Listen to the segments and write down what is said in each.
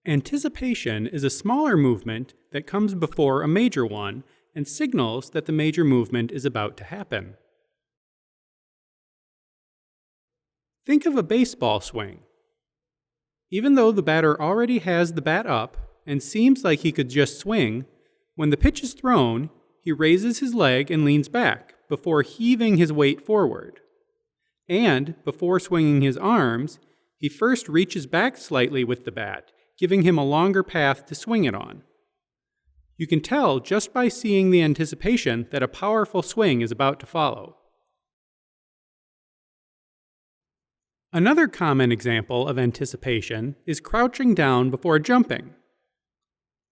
Anticipation is a smaller movement that comes before a major one and signals that the major movement is about to happen. Think of a baseball swing. Even though the batter already has the bat up and seems like he could just swing, when the pitch is thrown, he raises his leg and leans back before heaving his weight forward. And before swinging his arms, he first reaches back slightly with the bat, giving him a longer path to swing it on. You can tell just by seeing the anticipation that a powerful swing is about to follow. Another common example of anticipation is crouching down before jumping.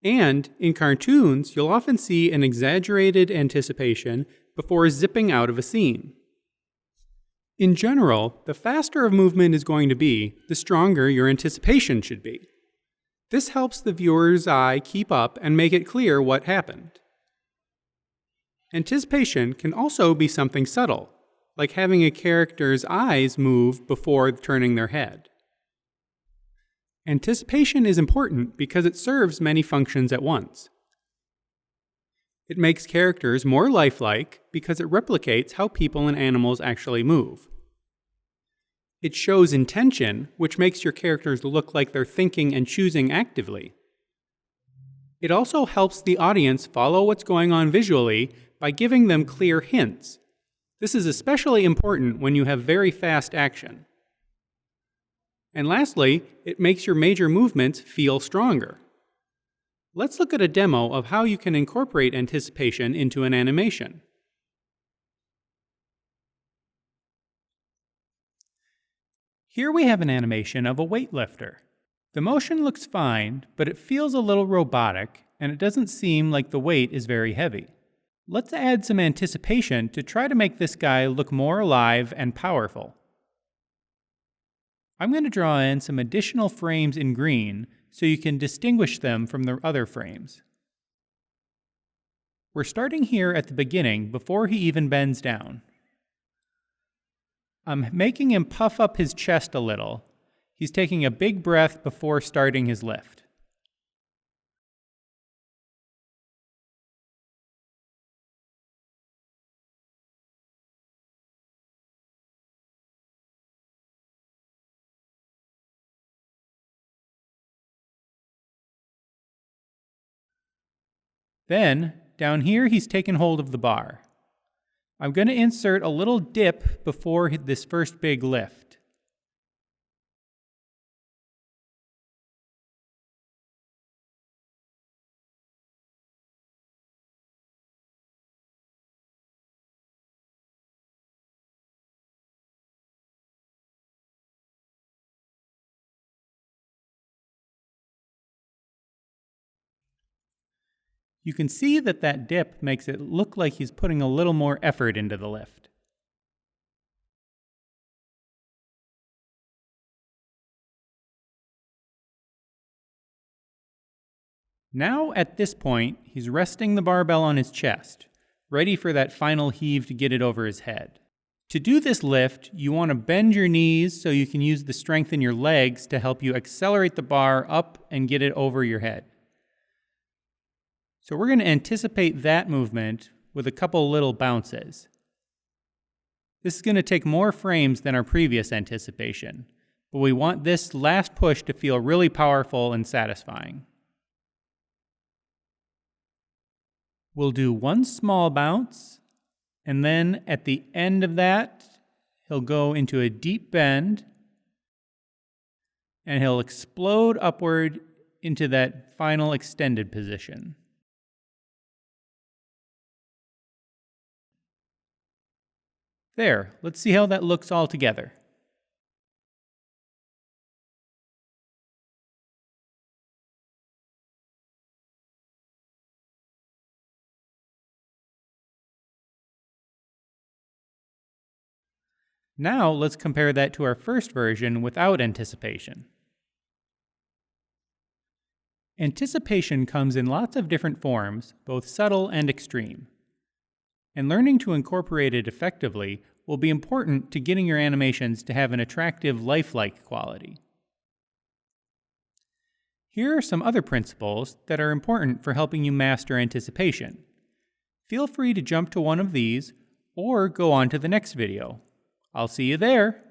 And in cartoons, you'll often see an exaggerated anticipation before zipping out of a scene. In general, the faster a movement is going to be, the stronger your anticipation should be. This helps the viewer's eye keep up and make it clear what happened. Anticipation can also be something subtle, like having a character's eyes move before turning their head. Anticipation is important because it serves many functions at once. It makes characters more lifelike because it replicates how people and animals actually move. It shows intention, which makes your characters look like they're thinking and choosing actively. It also helps the audience follow what's going on visually by giving them clear hints. This is especially important when you have very fast action. And lastly, it makes your major movements feel stronger. Let's look at a demo of how you can incorporate anticipation into an animation. Here we have an animation of a weightlifter. The motion looks fine, but it feels a little robotic, and it doesn't seem like the weight is very heavy. Let's add some anticipation to try to make this guy look more alive and powerful. I'm going to draw in some additional frames in green so you can distinguish them from the other frames. We're starting here at the beginning before he even bends down. I'm making him puff up his chest a little. He's taking a big breath before starting his lift. Then, down here, he's taken hold of the bar. I'm going to insert a little dip before this first big lift. You can see that dip makes it look like he's putting a little more effort into the lift. Now, at this point, he's resting the barbell on his chest, ready for that final heave to get it over his head. To do this lift, you want to bend your knees so you can use the strength in your legs to help you accelerate the bar up and get it over your head. So we're going to anticipate that movement with a couple little bounces. This is going to take more frames than our previous anticipation, but we want this last push to feel really powerful and satisfying. We'll do one small bounce, and then at the end of that, he'll go into a deep bend, and he'll explode upward into that final extended position. There, let's see how that looks all together. Now let's compare that to our first version without anticipation. Anticipation comes in lots of different forms, both subtle and extreme. And learning to incorporate it effectively will be important to getting your animations to have an attractive, lifelike quality. Here are some other principles that are important for helping you master anticipation. Feel free to jump to one of these or go on to the next video. I'll see you there!